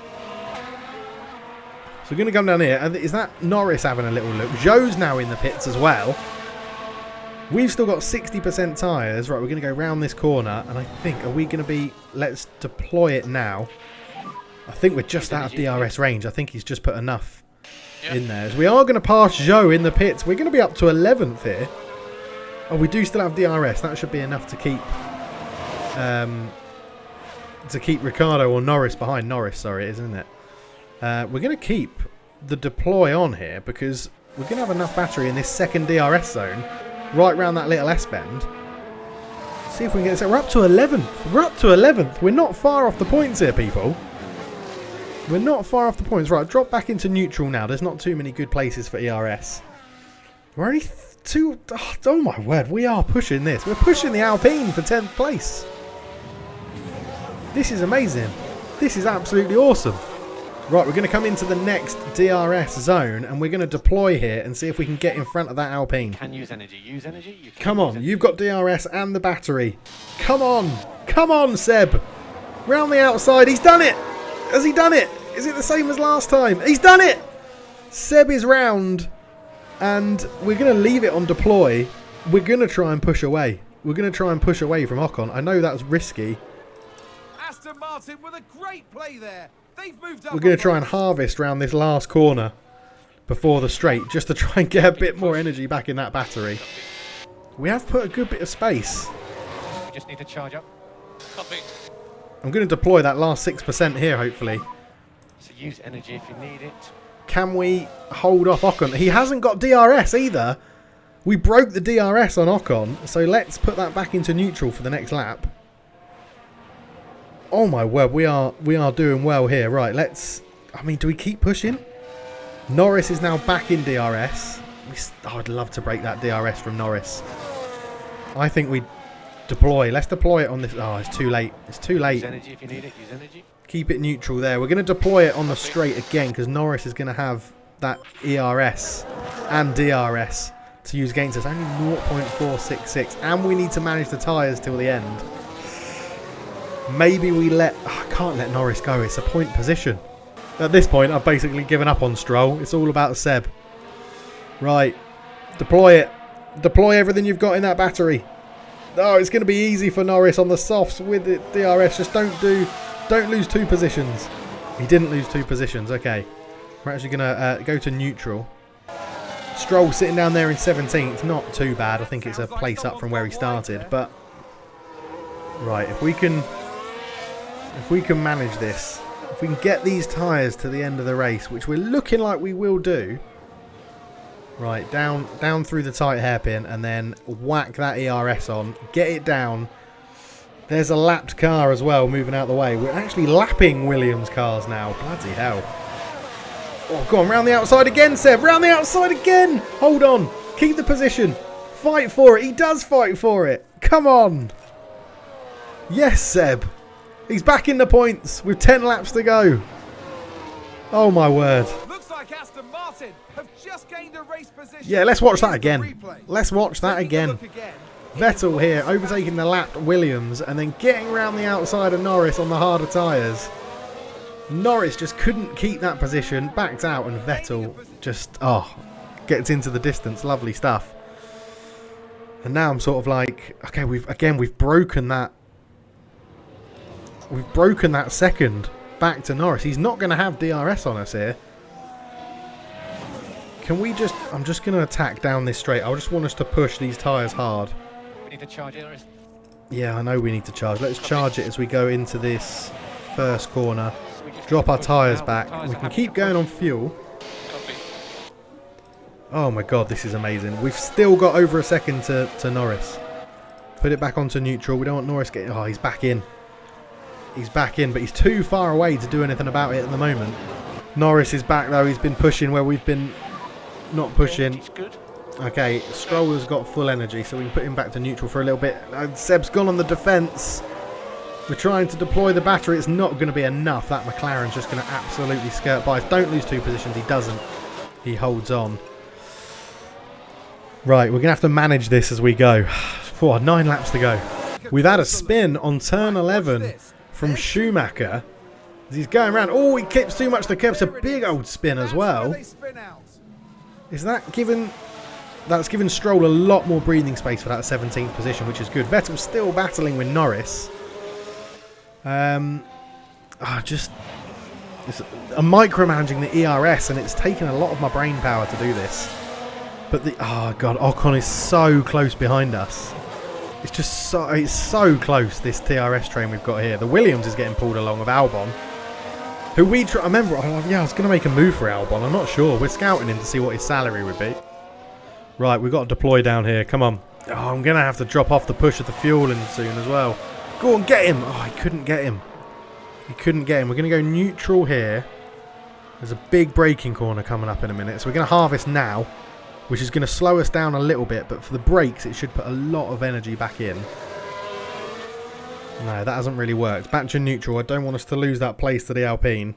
So we're going to come down here. Is that Norris having a little look? Zhou's now in the pits as well. We've still got 60% tyres. Right, we're going to go round this corner. And I think, are we going to be... Let's deploy it now. I think we're just out of DRS range. I think he's just put enough in there. As we are going to pass Zhou in the pits. We're going to be up to 11th here. Oh, we do still have DRS. That should be enough to keep Ricciardo or Norris behind. Norris, sorry, isn't it? We're going to keep the deploy on here because we're going to have enough battery in this second DRS zone right around that little S-bend. See if we can get this. We're up to 11th. We're up to 11th. We're not far off the points here, people. We're not far off the points. Right, drop back into neutral now. There's not too many good places for ERS. We're only oh my word, we are pushing this. We're pushing the Alpine for 10th place. This is amazing. This is absolutely awesome. Right, we're going to come into the next DRS zone and we're going to deploy here and see if we can get in front of that Alpine. Can use energy. Use energy. You Come on, you've got DRS and the battery. Come on. Come on, Seb. Round the outside. He's done it. Has he done it? Is it the same as last time? He's done it. Seb is round and we're going to leave it on deploy. We're going to try and push away. We're going to try and push away from Ocon. I know that's risky. Aston Martin with a great play there. They've moved up. We're going to try and harvest around this last corner before the straight just to try and get a bit more energy back in that battery. We have put a good bit of space. We just need to charge up. Copy. I'm going to deploy that last 6% here, hopefully. So use energy if you need it. Can we hold off Ocon? He hasn't got DRS either. We broke the DRS on Ocon, so let's put that back into neutral for the next lap. Oh my word, we are doing well here. Right, let's... I mean, do we keep pushing? Norris is now back in DRS. I'd love to break that DRS from Norris. I think we deploy. Let's deploy it on this... Oh, it's too late. It's too late. Use energy if you need it. Use energy. Keep it neutral there. We're going to deploy it on the straight again because Norris is going to have that ERS and DRS to use against us. Only 0.466 and we need to manage the tyres till the end. Maybe we let... Oh, I can't let Norris go. It's a point position. At this point, I've basically given up on Stroll. It's all about Seb. Right. Deploy it. Deploy everything you've got in that battery. Oh, it's going to be easy for Norris on the softs with the DRS. Just don't lose 2 positions. He didn't lose 2 positions. Okay. We're actually going to go to neutral. Stroll sitting down there in 17th. Not too bad. I think it's a place up from where he started. But, right, if we can manage this, if we can get these tyres to the end of the race, which we're looking like we will do, Right, down through the tight hairpin and then whack that ERS on. Get it down. There's a lapped car as well moving out the way. We're actually lapping Williams cars now. Bloody hell. Oh, go on, round the outside again, Seb. Round the outside again. Hold on. Keep the position. Fight for it. He does fight for it. Come on. Yes, Seb. He's back in the points with 10 laps to go. Oh, my word. Looks like Aston Martin have just gained a race position. Yeah, let's watch that again. Let's watch that again. Vettel here overtaking the lapped Williams and then getting around the outside of Norris on the harder tyres. Norris just couldn't keep that position, backed out, and Vettel just, gets into the distance. Lovely stuff. And now I'm sort of like, okay, we've broken that. We've broken that second back to Norris. He's not going to have DRS on us here. Can we just, I'm just going to attack down this straight. I just want us to push these tyres hard. We need to charge DRS. Yeah, I know we need to charge. Let's charge it as we go into this first corner. Drop our tyres back. We can keep going on fuel. Oh my god, this is amazing. We've still got over a second to Norris. Put it back onto neutral. We don't want Norris getting... Oh, he's back in. He's back in, but he's too far away to do anything about it at the moment. Norris is back though. He's been pushing where we've been not pushing. Okay, Stroll has got full energy, so we can put him back to neutral for a little bit. Seb's gone on the defence. We're trying to deploy the battery. It's not going to be enough. That McLaren's just going to absolutely skirt by us. Don't lose 2 positions. He doesn't. He holds on. Right, we're going to have to manage this as we go. 9 laps to go. We've had a spin on turn 11 from Schumacher. As he's going around. Oh, he clips too much. The curb. It's a big old spin as well. Is that given... That's given Stroll a lot more breathing space for that 17th position, which is good. Vettel's still battling with Norris. I'm micromanaging the ERS, and it's taken a lot of my brain power to do this. But oh god, Ocon is so close behind us. It's just so close, this TRS train we've got here. The Williams is getting pulled along with Albon, who I remember, I was going to make a move for Albon. I'm not sure. We're scouting him to see what his salary would be. Right, we've got to deploy down here. Come on. Oh, I'm going to have to drop off the push of the fuel in soon as well. Go on, get him. Oh, he couldn't get him. He couldn't get him. We're going to go neutral here. There's a big braking corner coming up in a minute. So we're going to harvest now, which is going to slow us down a little bit. But for the brakes, it should put a lot of energy back in. No, that hasn't really worked. Back to neutral. I don't want us to lose that place to the Alpine.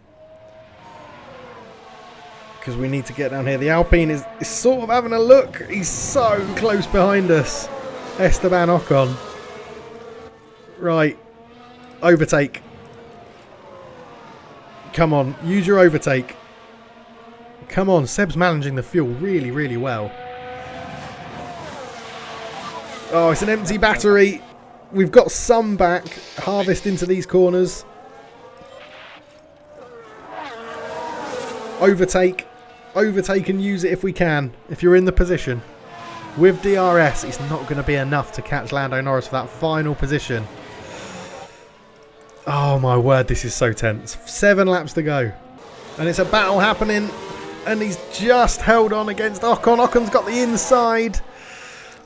Because we need to get down here. The Alpine is sort of having a look. He's so close behind us. Esteban Ocon. Right. Overtake. Come on. Use your overtake. Come on. Seb's managing the fuel really, really well. Oh, it's an empty battery. We've got some back. Harvest into these corners. Overtake. Overtake and use it if we can. If you're in the position. With DRS, it's not going to be enough to catch Lando Norris for that final position. Oh my word, this is so tense. 7 laps to go. And it's a battle happening. And he's just held on against Ocon. Ocon's got the inside.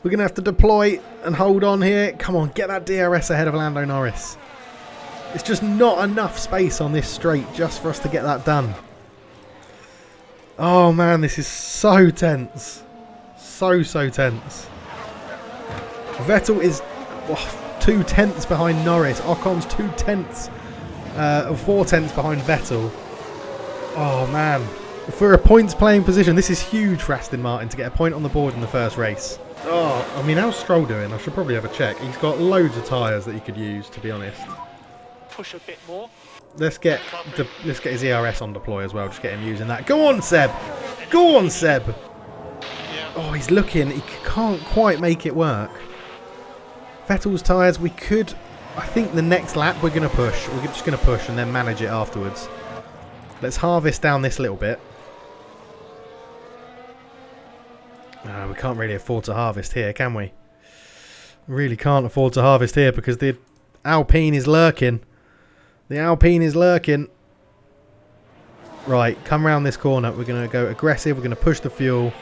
We're going to have to deploy and hold on here. Come on, get that DRS ahead of Lando Norris. It's just not enough space on this straight just for us to get that done. Oh man, this is so tense. So tense. Vettel is 2 tenths behind Norris. Ocon's 2 tenths, 4 tenths behind Vettel. Oh man. For a points playing position, this is huge for Aston Martin to get a point on the board in the first race. Oh, I mean, how's Stroll doing? I should probably have a check. He's got loads of tyres that he could use, to be honest. Push a bit more. Let's get his ERS on deploy as well. Just get him using that. Go on, Seb. Go on, Seb. Oh, he's looking. He can't quite make it work. Vettel's tyres, we could... I think the next lap we're going to push. We're just going to push and then manage it afterwards. Let's harvest down this little bit. We can't really afford to harvest here, can we? Really can't afford to harvest here because the Alpine is lurking. The Alpine is lurking. Right, come around this corner. We're going to go aggressive. We're going to push the fuel.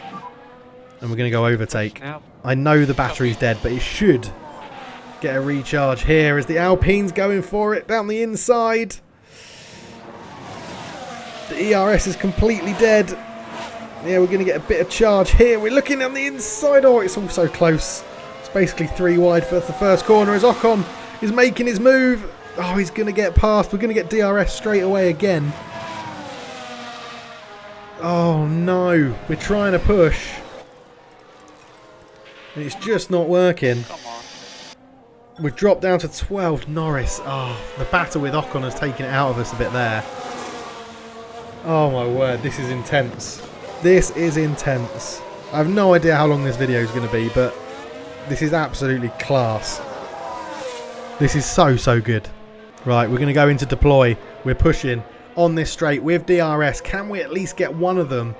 And we're going to go overtake. Now, I know the battery's dead, but it should get a recharge here as the Alpine's going for it down the inside. The ERS is completely dead. Yeah, we're going to get a bit of charge here. We're looking on the inside. Oh, it's all so close. It's basically 3 wide for the first corner as Ocon is making his move. Oh, he's going to get past. We're going to get DRS straight away again. Oh, no. We're trying to push. And it's just not working. Come on. We've dropped down to 12. Norris. Oh, the battle with Ocon has taken it out of us a bit there. Oh, my word. This is intense. This is intense. I have no idea how long this video is going to be, but this is absolutely class. This is so, so good. Right, we're going to go into deploy. We're pushing on this straight with DRS. Can we at least get one of them?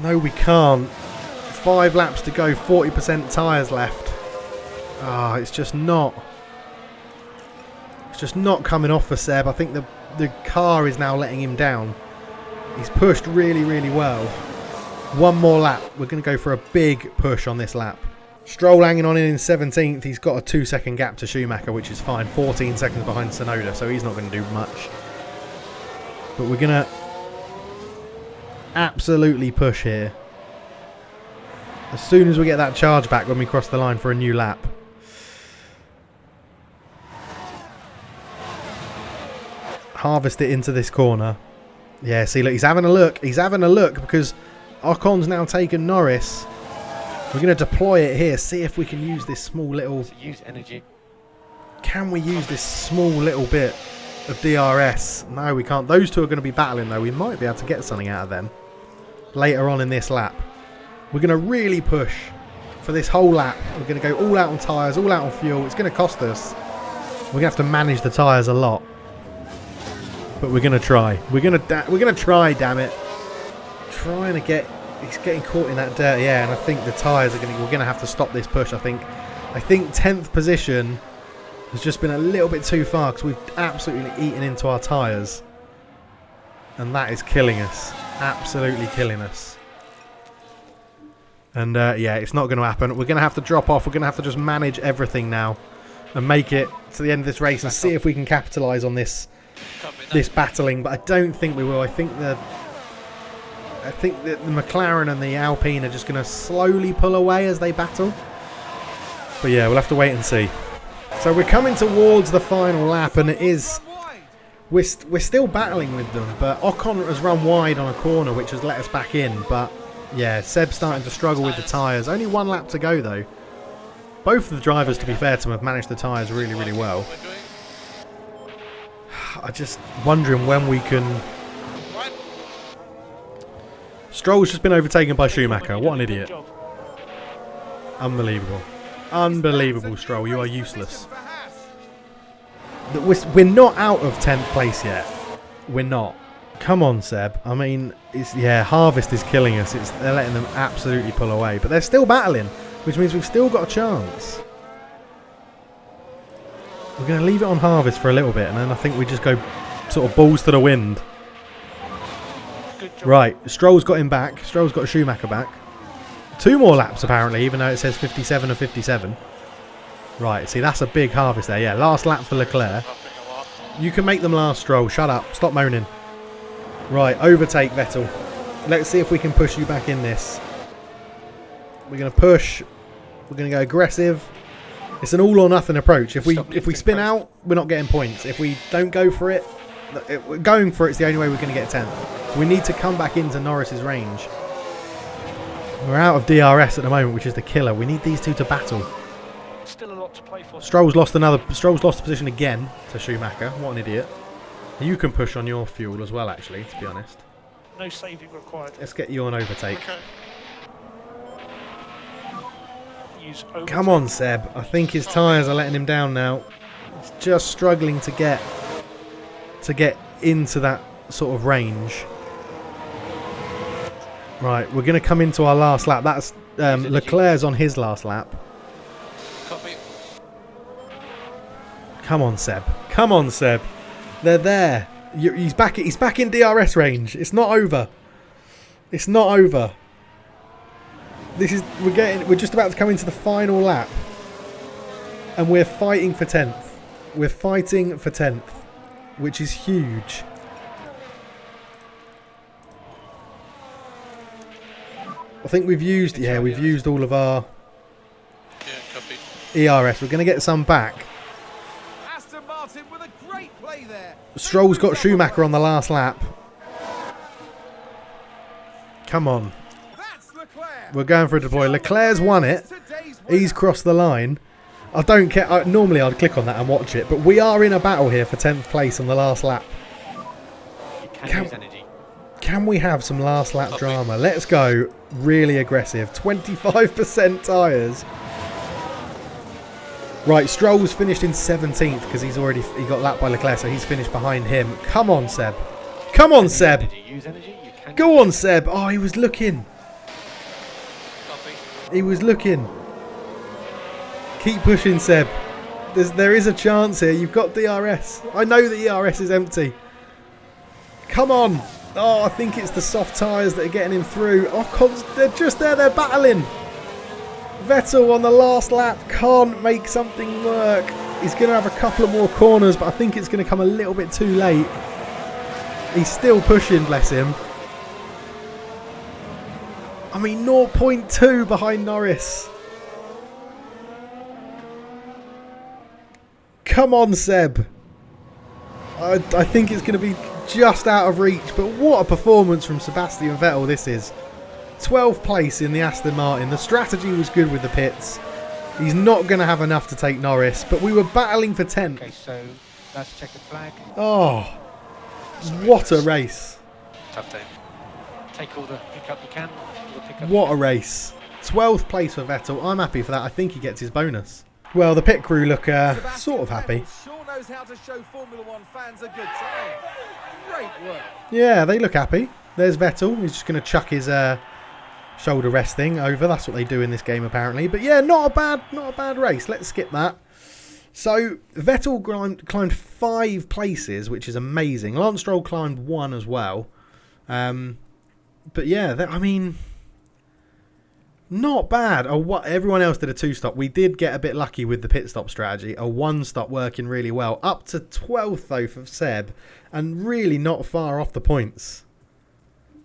No, we can't. 5 laps to go, 40% tyres left. Ah, it's just not coming off for Seb. I think the car is now letting him down. He's pushed really, really well. One more lap. We're going to go for a big push on this lap. Stroll hanging on in 17th. He's got a 2-second gap to Schumacher, which is fine. 14 seconds behind Tsunoda, so he's not going to do much. But we're going to absolutely push here. As soon as we get that charge back when we cross the line for a new lap. Harvest it into this corner. Yeah, see, look, he's having a look. He's having a look because Ocon's now taken Norris. We're going to deploy it here. See if we can use this small little... so use energy. Can we use this small little bit of DRS? No, we can't. Those two are going to be battling, though. We might be able to get something out of them later on in this lap. We're going to really push for this whole lap. We're going to go all out on tyres, all out on fuel. It's going to cost us. We're going to have to manage the tyres a lot. But we're going to try. We're going to try, damn it. Trying to get... He's getting caught in that dirt, yeah, and I think the tyres are going to... We're going to have to stop this push, I think. I think 10th position has just been a little bit too far because we've absolutely eaten into our tyres. And that is killing us. Absolutely killing us. And, yeah, it's not going to happen. We're going to have to drop off. We're going to have to just manage everything now and make it to the end of this race and see if we can capitalise on this battling. But I don't think we will. I think that the McLaren and the Alpine are just going to slowly pull away as they battle. But yeah, we'll have to wait and see. So we're coming towards the final lap, and it is... We're still battling with them, but Ocon has run wide on a corner, which has let us back in. But yeah, Seb's starting to struggle with the tyres. Only 1 lap to go, though. Both of the drivers, to be fair to them, have managed the tyres really, really well. I'm just wondering when we can... Stroll's just been overtaken by Schumacher. What an idiot. Unbelievable. Unbelievable, Stroll. You are useless. We're not out of 10th place yet. We're not. Come on, Seb. I mean, Harvest is killing us. They're letting them absolutely pull away. But they're still battling, which means we've still got a chance. We're going to leave it on Harvest for a little bit, and then I think we just go sort of balls to the wind. Right, Stroll's got him back. Stroll's got Schumacher back. 2 more laps, apparently, even though it says 57 of 57. Right, see, that's a big Harvest there. Yeah, last lap for Leclerc. You can make them last, Stroll. Shut up. Stop moaning. Right, overtake Vettel. Let's see if we can push you back in this. We're going to push. We're going to go aggressive. It's an all-or-nothing approach. If we spin out, we're not getting points. If we don't go for it, going for it's the only way we're going to get 10th. We need to come back into Norris's range. We're out of DRS at the moment, which is the killer. We need these two to battle. Still a lot to play for. Stroll's lost the position again to Schumacher. What an idiot. You can push on your fuel as well, actually, to be honest. No saving required. Let's get you on overtake. Okay. Use overtake. Come on, Seb. I think his tyres are letting him down now. He's just struggling to get into that sort of range. Right, we're going to come into our last lap. That's Leclerc's on his last lap. Copy. Come on, Seb. Come on, Seb. They're there. He's back in DRS range. It's not over. It's not over. We're just about to come into the final lap, and we're fighting for 10th. We're fighting for 10th, which is huge. I think we've used all of our Yeah, copy. ERS. We're going to get some back. Aston Martin with a great play there. Stroll's got Schumacher on the last lap. Come on. That's Leclerc. We're going for a deploy. Leclerc's won it. He's crossed the line. I don't care. Normally I'd click on that and watch it, but we are in a battle here for 10th place on the last lap. You can use energy. Can we have some last lap drama? Let's go. Really aggressive. 25% tyres. Right, Stroll's finished in 17th because he got lapped by Leclerc, so he's finished behind him. Come on, Seb. Come on, Seb. Use energy. You can Go on, Seb. Oh, he was looking. Copy. He was looking. Keep pushing, Seb. There is a chance here. You've got DRS. I know the ERS is empty. Come on. Oh, I think it's the soft tyres that are getting him through. Oh, they're just there. They're battling. Vettel on the last lap can't make something work. He's going to have a couple of more corners, but I think it's going to come a little bit too late. He's still pushing, bless him. I mean, 0.2 behind Norris. Come on, Seb. I think it's going to be just out of reach, but what a performance from Sebastian Vettel this is. 12th place in the Aston Martin. The strategy was good with the pits. He's not going to have enough to take Norris, but we were battling for 10th. Okay, so that's checkered flag. Oh, what a race. Top 10. Take all the pickup you can. All the pickup What a race. 12th place for Vettel. I'm happy for that. I think he gets his bonus. Well, the pit crew look sort of happy. Vettel sure knows how to show Formula One fans a good time. Great work. Yeah, they look happy. There's Vettel. He's just going to chuck his shoulder rest thing over. That's what they do in this game, apparently. But yeah, not a bad race. Let's skip that. So Vettel climbed 5 places, which is amazing. Lance Stroll climbed 1 as well. But yeah, I mean, not bad. Everyone else did a 2-stop. We did get a bit lucky with the pit stop strategy. A 1-stop working really well. Up to 12th though for Seb, and really not far off the points.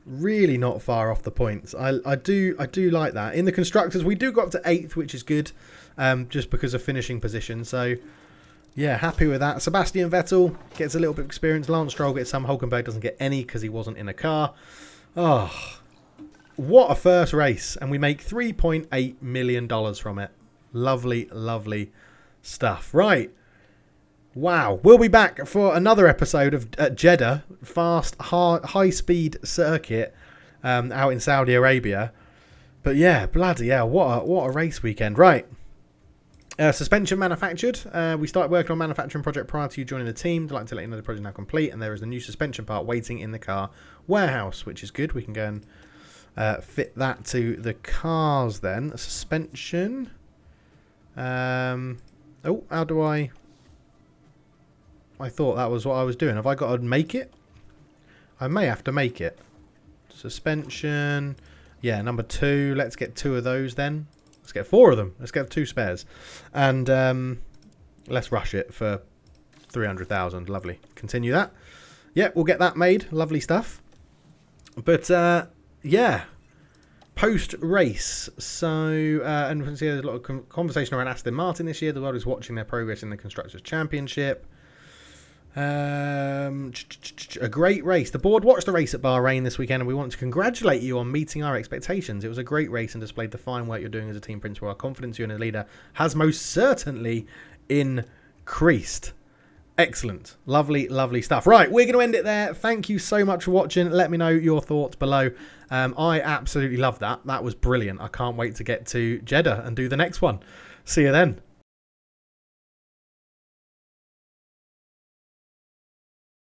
Really not far off the points. I do like that. In the constructors, we do go up to 8th, which is good, just because of finishing position. So yeah, happy with that. Sebastian Vettel gets a little bit of experience. Lance Stroll gets some. Hulkenberg doesn't get any because he wasn't in a car. Oh, what a first race. And we make $3.8 million from it. Lovely, lovely stuff. Right. Wow. We'll be back for another episode of Jeddah. Fast, high-speed circuit out in Saudi Arabia. But yeah, bloody hell. What a race weekend. Right. Suspension manufactured. We started working on manufacturing project prior to you joining the team. I'd like to let you know the project is now complete, and there is a new suspension part waiting in the car warehouse, which is good. We can go and fit that to the cars then. Suspension. Oh, how do I thought that was what I was doing. Have I got to make it? I may have to make it. Suspension. Yeah, number 2. Let's get 2 of those then. Let's get 4 of them. Let's get 2 spares. And let's rush it for 300,000. Lovely. Continue that. Yeah, we'll get that made. Lovely stuff. But, yeah. Post-race. So, and we can see there's a lot of conversation around Aston Martin this year. The world is watching their progress in the Constructors' Championship. A great race. The board watched the race at Bahrain this weekend, and we want to congratulate you on meeting our expectations. It was a great race and displayed the fine work you're doing as a team principal. Our confidence in you and a leader has most certainly increased. Excellent. Lovely, lovely stuff. Right, we're going to end it there. Thank you so much for watching. Let me know your thoughts below. I absolutely love that. That was brilliant. I can't wait to get to Jeddah and do the next one. See you then.